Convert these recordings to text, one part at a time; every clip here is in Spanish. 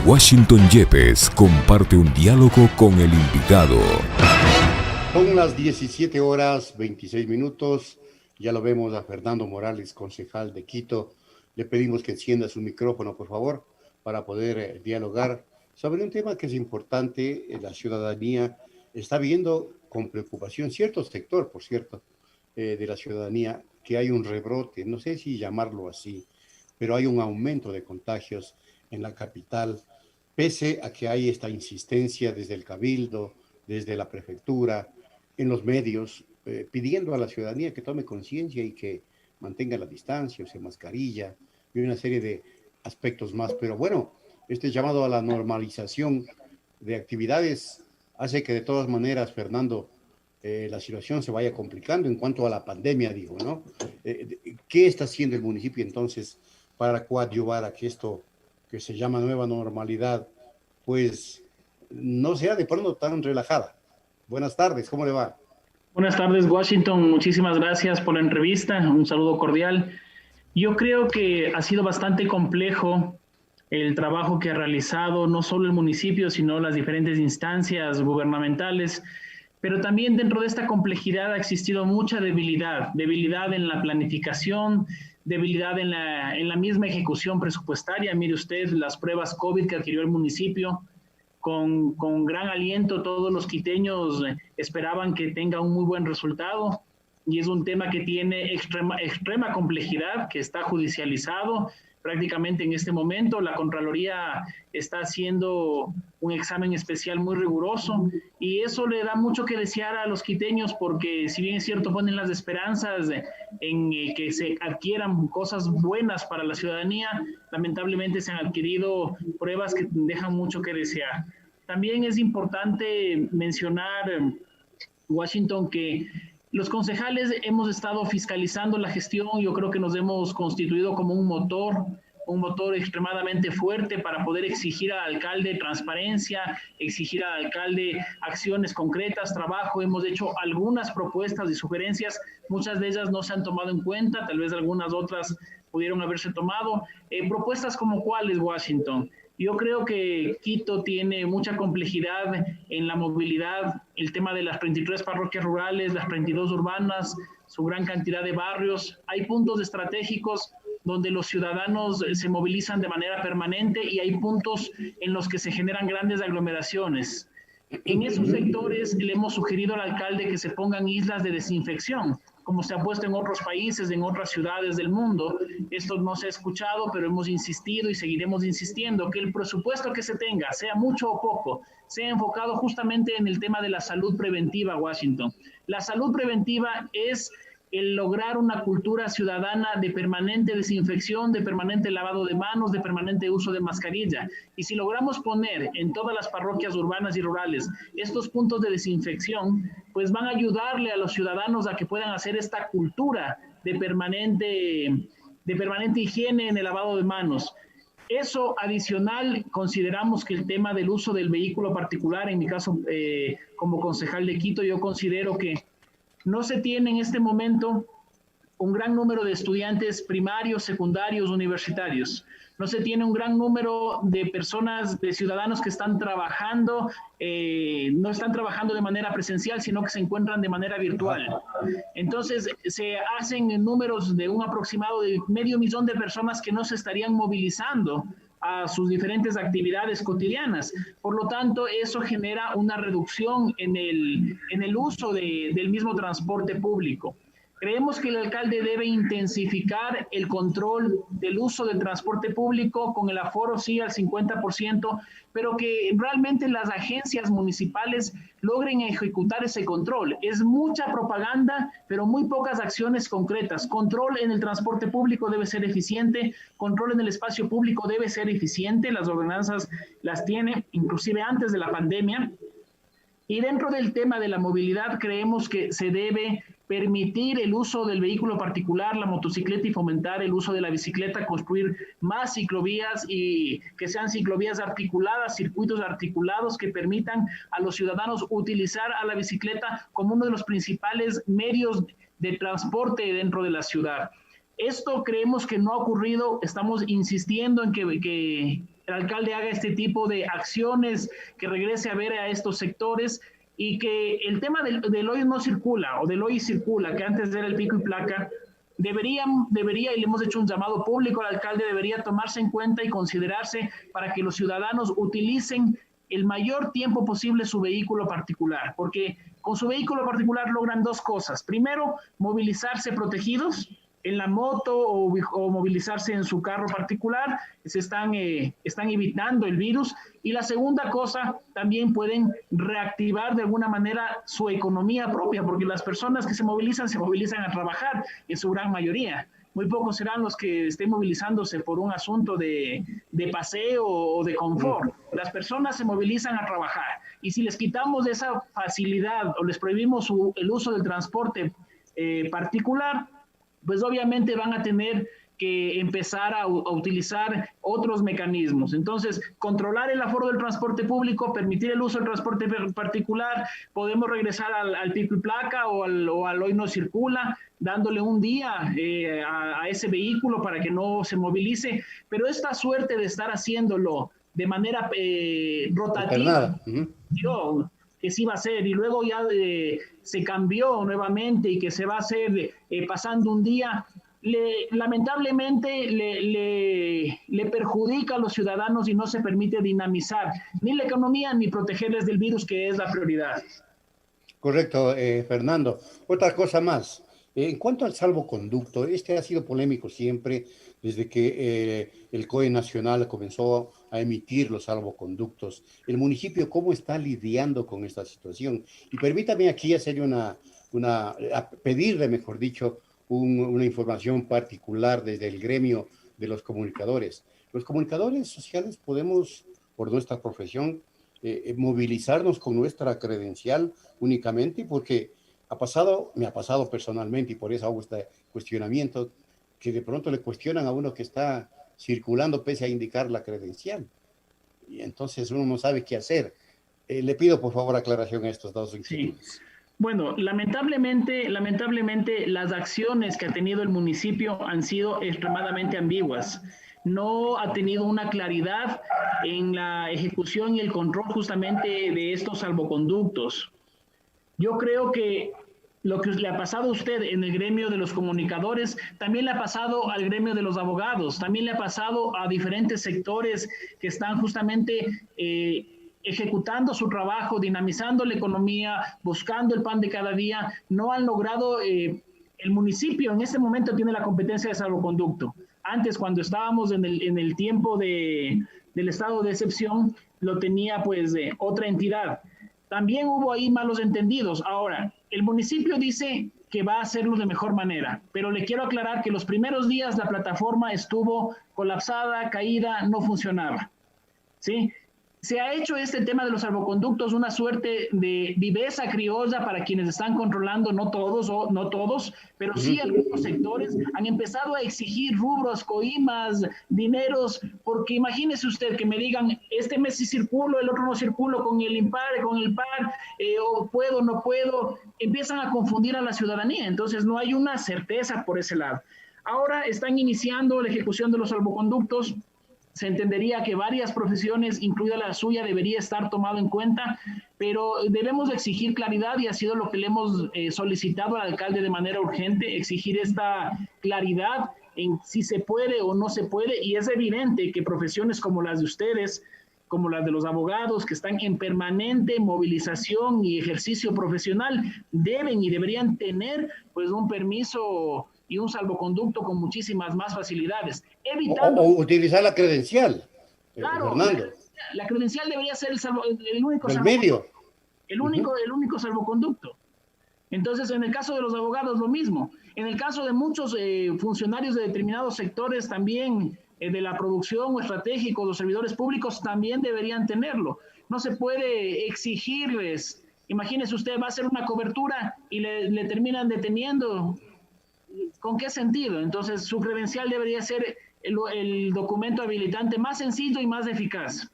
Washington Yepes comparte un diálogo con el invitado. Son las 17 horas 26 minutos. Ya lo vemos a Fernando Morales, concejal de Quito. Le pedimos que encienda su micrófono, por favor, para poder dialogar sobre un tema que es importante. La ciudadanía está viendo con preocupación, cierto sector, por cierto, de la ciudadanía, que hay un rebrote, no sé si llamarlo así, pero hay un aumento de contagios en la capital, pese a que hay esta insistencia desde el Cabildo, desde la prefectura, en los medios, pidiendo a la ciudadanía que tome conciencia y que mantenga la distancia, use mascarilla y una serie de aspectos más. Pero bueno, este llamado a la normalización de actividades hace que de todas maneras, Fernando, la situación se vaya complicando en cuanto a la pandemia, digo, ¿no? ¿Qué está haciendo el municipio entonces para coadyuvar a que esto que se llama nueva normalidad, pues no sea de pronto tan relajada? Buenas tardes, ¿cómo le va? Buenas tardes, Washington. Muchísimas gracias por la entrevista. Un saludo cordial. Yo creo que ha sido bastante complejo el trabajo que ha realizado no solo el municipio, sino las diferentes instancias gubernamentales, pero también dentro de esta complejidad ha existido mucha debilidad en la planificación, debilidad en la misma ejecución presupuestaria. Mire usted las pruebas COVID que adquirió el municipio. Con gran aliento, todos los quiteños esperaban que tenga un muy buen resultado, y es un tema que tiene extrema complejidad, que está judicializado prácticamente en este momento. La Contraloría está haciendo un examen especial muy riguroso, y eso le da mucho que desear a los quiteños, porque si bien es cierto, ponen las esperanzas en que se adquieran cosas buenas para la ciudadanía, lamentablemente se han adquirido pruebas que dejan mucho que desear. También es importante mencionar, Washington, que los concejales hemos estado fiscalizando la gestión. Yo creo que nos hemos constituido como un motor extremadamente fuerte para poder exigir al alcalde transparencia, exigir al alcalde acciones concretas, trabajo. Hemos hecho algunas propuestas y sugerencias, muchas de ellas no se han tomado en cuenta, tal vez algunas otras pudieron haberse tomado. Propuestas como cuáles, Washington. Yo creo que Quito tiene mucha complejidad en la movilidad, el tema de las 33 parroquias rurales, las 32 urbanas, su gran cantidad de barrios. Hay puntos estratégicos donde los ciudadanos se movilizan de manera permanente, y hay puntos en los que se generan grandes aglomeraciones. En esos sectores le hemos sugerido al alcalde que se pongan islas de desinfección, como se ha puesto en otros países, en otras ciudades del mundo. Esto no se ha escuchado, pero hemos insistido y seguiremos insistiendo que el presupuesto que se tenga, sea mucho o poco, sea enfocado justamente en el tema de la salud preventiva, Washington. La salud preventiva es el lograr una cultura ciudadana de permanente desinfección, de permanente lavado de manos, de permanente uso de mascarilla. Y si logramos poner en todas las parroquias urbanas y rurales estos puntos de desinfección, pues van a ayudarle a los ciudadanos a que puedan hacer esta cultura de permanente higiene en el lavado de manos. Eso adicional, consideramos que el tema del uso del vehículo particular, en mi caso como concejal de Quito, yo considero que no se tiene en este momento un gran número de estudiantes primarios, secundarios, universitarios. No se tiene un gran número de personas, de ciudadanos que están trabajando, no están trabajando de manera presencial, sino que se encuentran de manera virtual. Entonces, se hacen números de un aproximado de 500,000 de personas que no se estarían movilizando a sus diferentes actividades cotidianas. Por lo tanto, eso genera una reducción en el uso del mismo transporte público. Creemos que el alcalde debe intensificar el control del uso del transporte público, con el aforo sí al 50%, pero que realmente las agencias municipales logren ejecutar ese control. Es mucha propaganda, pero muy pocas acciones concretas. Control en el transporte público debe ser eficiente, control en el espacio público debe ser eficiente, las ordenanzas las tiene, inclusive antes de la pandemia. Y dentro del tema de la movilidad, creemos que se debe permitir el uso del vehículo particular, la motocicleta, y fomentar el uso de la bicicleta, construir más ciclovías, y que sean ciclovías articuladas, circuitos articulados que permitan a los ciudadanos utilizar a la bicicleta como uno de los principales medios de transporte dentro de la ciudad. Esto creemos que no ha ocurrido, estamos insistiendo en que el alcalde haga este tipo de acciones, que regrese a ver a estos sectores y que el tema del hoy no circula o del hoy circula, que antes era el pico y placa, debería, y le hemos hecho un llamado público al alcalde, debería tomarse en cuenta y considerarse para que los ciudadanos utilicen el mayor tiempo posible su vehículo particular, porque con su vehículo particular logran dos cosas. Primero, movilizarse protegidos en la moto o movilizarse en su carro particular, están evitando el virus. Y la segunda cosa, también pueden reactivar de alguna manera su economía propia, porque las personas que se movilizan a trabajar en su gran mayoría. Muy pocos serán los que estén movilizándose por un asunto de paseo o de confort. Las personas se movilizan a trabajar. Y si les quitamos esa facilidad o les prohibimos el uso del transporte particular, pues obviamente van a tener que empezar a utilizar otros mecanismos. Entonces, controlar el aforo del transporte público, permitir el uso del transporte particular, podemos regresar al pico y placa o al hoy no circula, dándole un día a ese vehículo para que no se movilice, pero esta suerte de estar haciéndolo de manera rotativa, que sí va a ser, y luego ya se cambió nuevamente y que se va a hacer pasando un día, lamentablemente le perjudica a los ciudadanos y no se permite dinamizar ni la economía ni protegerles del virus, que es la prioridad. Correcto, Fernando. Otra cosa más. En cuanto al salvoconducto, este ha sido polémico siempre desde que el COE nacional comenzó a emitir los salvoconductos. ¿El municipio cómo está lidiando con esta situación? Y permítame aquí hacerle pedirle, mejor dicho, una información particular desde el gremio de los comunicadores. Los comunicadores sociales podemos, por nuestra profesión, movilizarnos con nuestra credencial únicamente, porque me ha pasado personalmente, y por eso hago este cuestionamiento, que de pronto le cuestionan a uno que está circulando pese a indicar la credencial. Y entonces uno no sabe qué hacer. Le pido por favor aclaración a estos dos inquietudes. Sí. Bueno, lamentablemente las acciones que ha tenido el municipio han sido extremadamente ambiguas. No ha tenido una claridad en la ejecución y el control justamente de estos salvoconductos. Yo creo que lo que le ha pasado a usted en el gremio de los comunicadores, también le ha pasado al gremio de los abogados, también le ha pasado a diferentes sectores que están justamente ejecutando su trabajo, dinamizando la economía, buscando el pan de cada día. No han logrado, el municipio en este momento tiene la competencia de salvoconducto. Antes, cuando estábamos en el tiempo del estado de excepción, lo tenía pues otra entidad. También hubo ahí malos entendidos. Ahora, el municipio dice que va a hacerlo de mejor manera, pero le quiero aclarar que los primeros días la plataforma estuvo colapsada, caída, no funcionaba, ¿sí? Se ha hecho este tema de los salvoconductos una suerte de viveza criolla para quienes están controlando, no todos, pero sí algunos sectores han empezado a exigir rubros, coimas, dineros, porque imagínese usted que me digan, este mes sí circulo, el otro no circulo con el impar, con el par, o puedo, no puedo, empiezan a confundir a la ciudadanía, entonces no hay una certeza por ese lado. Ahora están iniciando la ejecución de los salvoconductos. Se entendería que varias profesiones, incluida la suya, debería estar tomado en cuenta, pero debemos exigir claridad y ha sido lo que le hemos solicitado al alcalde de manera urgente, exigir esta claridad en si se puede o no se puede, y es evidente que profesiones como las de ustedes, como las de los abogados, que están en permanente movilización y ejercicio profesional, deben y deberían tener pues un permiso y un salvoconducto con muchísimas más facilidades. Evitando... O utilizar la credencial. Claro, la credencial debería ser el único medio. El único salvoconducto. Entonces, en el caso de los abogados, lo mismo. En el caso de muchos funcionarios de determinados sectores también, de la producción o estratégicos, los servidores públicos también deberían tenerlo. No se puede exigirles. Imagínese usted, va a hacer una cobertura y le terminan deteniendo. ¿Con qué sentido? Entonces, su credencial debería ser el documento habilitante más sencillo y más eficaz.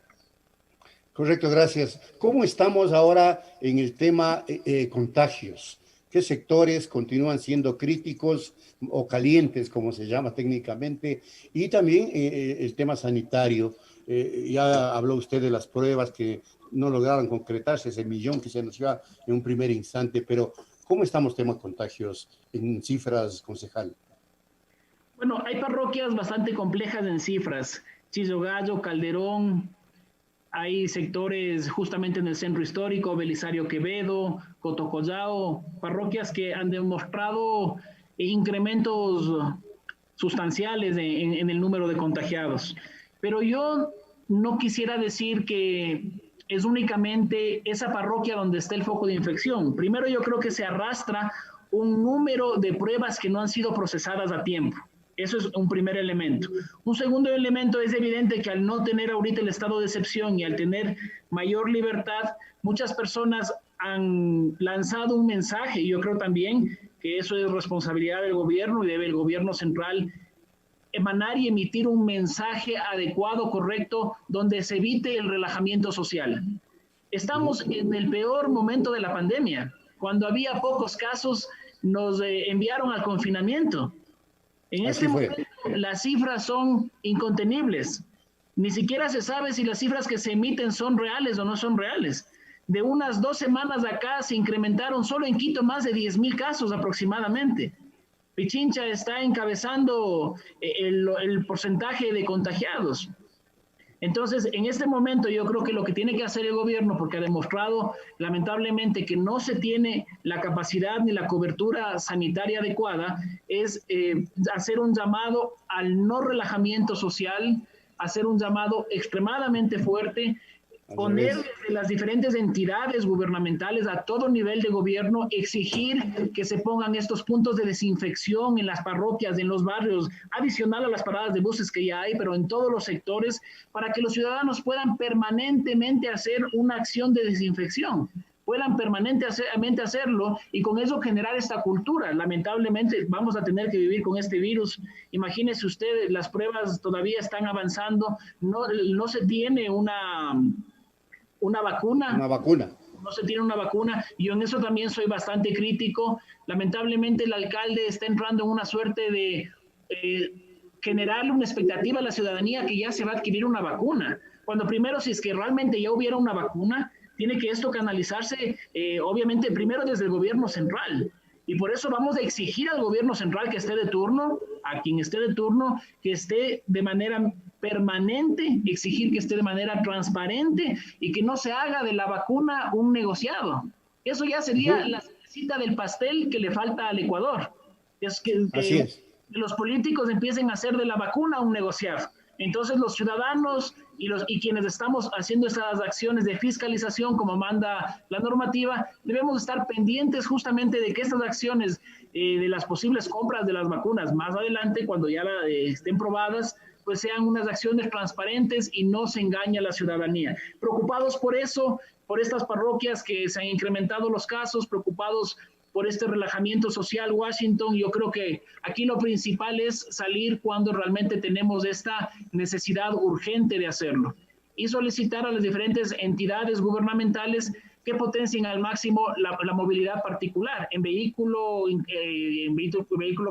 Correcto, gracias. ¿Cómo estamos ahora en el tema contagios? ¿Qué sectores continúan siendo críticos o calientes, como se llama técnicamente? Y también el tema sanitario. Ya habló usted de las pruebas que no lograron concretarse, ese millón que se anunció en un primer instante, pero ¿cómo estamos tema contagios en cifras, concejal? Bueno, hay parroquias bastante complejas en cifras. Chillogallo, Calderón, hay sectores justamente en el centro histórico, Belisario Quevedo, Cotocollao, parroquias que han demostrado incrementos sustanciales en el número de contagiados. Pero yo no quisiera decir que es únicamente esa parroquia donde está el foco de infección. Primero, yo creo que se arrastra un número de pruebas que no han sido procesadas a tiempo. Eso es un primer elemento. Un segundo elemento es evidente que al no tener ahorita el estado de excepción y al tener mayor libertad, muchas personas han lanzado un mensaje, y yo creo también que eso es responsabilidad del gobierno y debe el gobierno central emanar y emitir un mensaje adecuado, correcto, donde se evite el relajamiento social. Estamos en el peor momento de la pandemia. Cuando había pocos casos, nos enviaron al confinamiento. En este momento las cifras son incontenibles. Ni siquiera se sabe si las cifras que se emiten son reales o no son reales. De unas 2 semanas de acá se incrementaron solo en Quito más de 10,000 casos aproximadamente. Pichincha está encabezando el porcentaje de contagiados. Entonces, en este momento yo creo que lo que tiene que hacer el gobierno, porque ha demostrado lamentablemente que no se tiene la capacidad ni la cobertura sanitaria adecuada, es hacer un llamado al no relajamiento social, hacer un llamado extremadamente fuerte, poner desde las diferentes entidades gubernamentales a todo nivel de gobierno, exigir que se pongan estos puntos de desinfección en las parroquias, en los barrios, adicional a las paradas de buses que ya hay, pero en todos los sectores, para que los ciudadanos puedan permanentemente hacer una acción de desinfección, puedan permanentemente hacerlo y con eso generar esta cultura. Lamentablemente vamos a tener que vivir con este virus. Imagínese usted, las pruebas todavía están avanzando, no se tiene una vacuna. Una vacuna. No se tiene una vacuna. Yo en eso también soy bastante crítico. Lamentablemente el alcalde está entrando en una suerte de generarle una expectativa a la ciudadanía que ya se va a adquirir una vacuna. Cuando primero, si es que realmente ya hubiera una vacuna, tiene que esto canalizarse, obviamente, primero desde el gobierno central. Y por eso vamos a exigir al gobierno central que esté de turno, a quien esté de turno, que esté de manera permanente, exigir que esté de manera transparente y que no se haga de la vacuna un negociado. Eso ya sería la cita del pastel que le falta al Ecuador. Es que los políticos empiecen a hacer de la vacuna un negociado. Entonces los ciudadanos y quienes estamos haciendo estas acciones de fiscalización como manda la normativa, debemos estar pendientes justamente de que estas acciones de las posibles compras de las vacunas más adelante, cuando ya estén probadas, pues sean unas acciones transparentes y no se engañe a la ciudadanía. Preocupados por eso, por estas parroquias que se han incrementado los casos, preocupados por este relajamiento social, Washington, yo creo que aquí lo principal es salir cuando realmente tenemos esta necesidad urgente de hacerlo y solicitar a las diferentes entidades gubernamentales que potencien al máximo la movilidad particular, en vehículo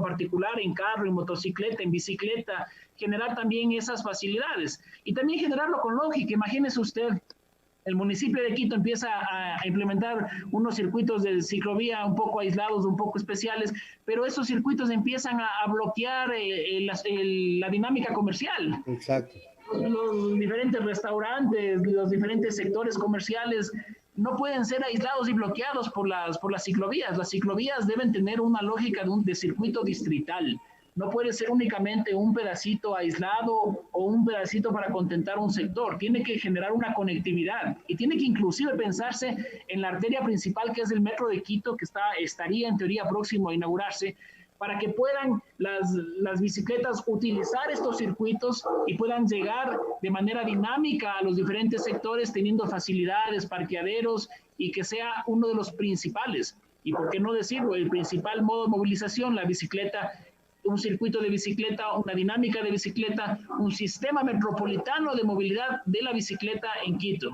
particular, en carro, en motocicleta, en bicicleta, generar también esas facilidades y también generarlo con lógica. Imagínese usted, el municipio de Quito empieza a implementar unos circuitos de ciclovía un poco aislados, un poco especiales, pero esos circuitos empiezan a bloquear la dinámica comercial. Exacto. Los diferentes restaurantes, los diferentes sectores comerciales no pueden ser aislados y bloqueados por las ciclovías. Las ciclovías deben tener una lógica de circuito distrital. No puede ser únicamente un pedacito aislado o un pedacito para contentar un sector. Tiene que generar una conectividad y tiene que inclusive pensarse en la arteria principal que es el metro de Quito, que estaría en teoría próximo a inaugurarse, para que puedan las bicicletas utilizar estos circuitos y puedan llegar de manera dinámica a los diferentes sectores teniendo facilidades, parqueaderos y que sea uno de los principales. Y por qué no decirlo, el principal modo de movilización, la bicicleta, un circuito de bicicleta, una dinámica de bicicleta, un sistema metropolitano de movilidad de la bicicleta en Quito.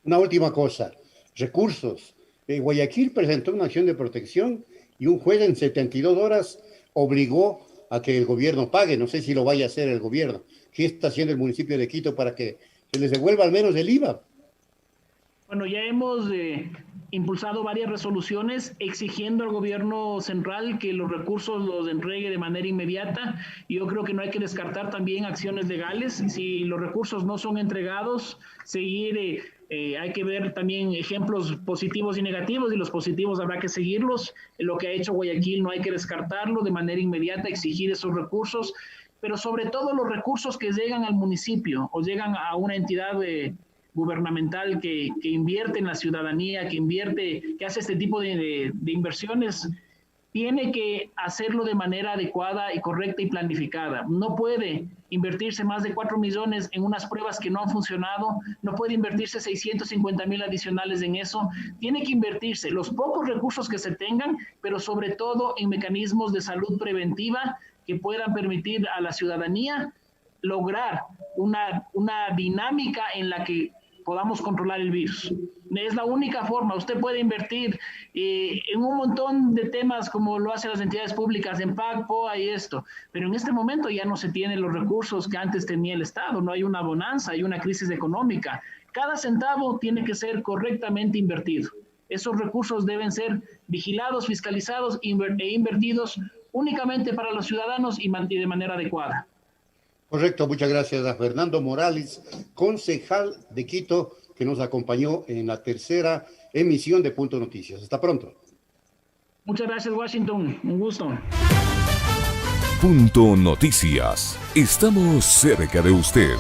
Una última cosa, recursos. Guayaquil presentó una acción de protección y un juez en 72 horas obligó a que el gobierno pague. No sé si lo vaya a hacer el gobierno. ¿Qué está haciendo el municipio de Quito para que se les devuelva al menos el IVA? Bueno, ya hemos impulsado varias resoluciones exigiendo al gobierno central que los recursos los entregue de manera inmediata. Yo creo que no hay que descartar también acciones legales. Si los recursos no son entregados, seguir, hay que ver también ejemplos positivos y negativos, y los positivos habrá que seguirlos. Lo que ha hecho Guayaquil no hay que descartarlo de manera inmediata, exigir esos recursos, pero sobre todo los recursos que llegan al municipio o llegan a una entidad gubernamental que invierte en la ciudadanía, que hace este tipo de inversiones, tiene que hacerlo de manera adecuada y correcta y planificada. No puede invertirse más de 4 millones en unas pruebas que no han funcionado, no puede invertirse 650,000 adicionales en eso, tiene que invertirse los pocos recursos que se tengan, pero sobre todo en mecanismos de salud preventiva que puedan permitir a la ciudadanía lograr una dinámica en la que podamos controlar el virus. Es la única forma. Usted puede invertir en un montón de temas como lo hacen las entidades públicas, en PAC, POA y esto, pero en este momento ya no se tienen los recursos que antes tenía el Estado, no hay una bonanza, hay una crisis económica. Cada centavo tiene que ser correctamente invertido. Esos recursos deben ser vigilados, fiscalizados e invertidos únicamente para los ciudadanos y de manera adecuada. Correcto, muchas gracias a Fernando Morales, concejal de Quito, que nos acompañó en la tercera emisión de Punto Noticias. Hasta pronto. Muchas gracias, Washington. Un gusto. Punto Noticias. Estamos cerca de usted.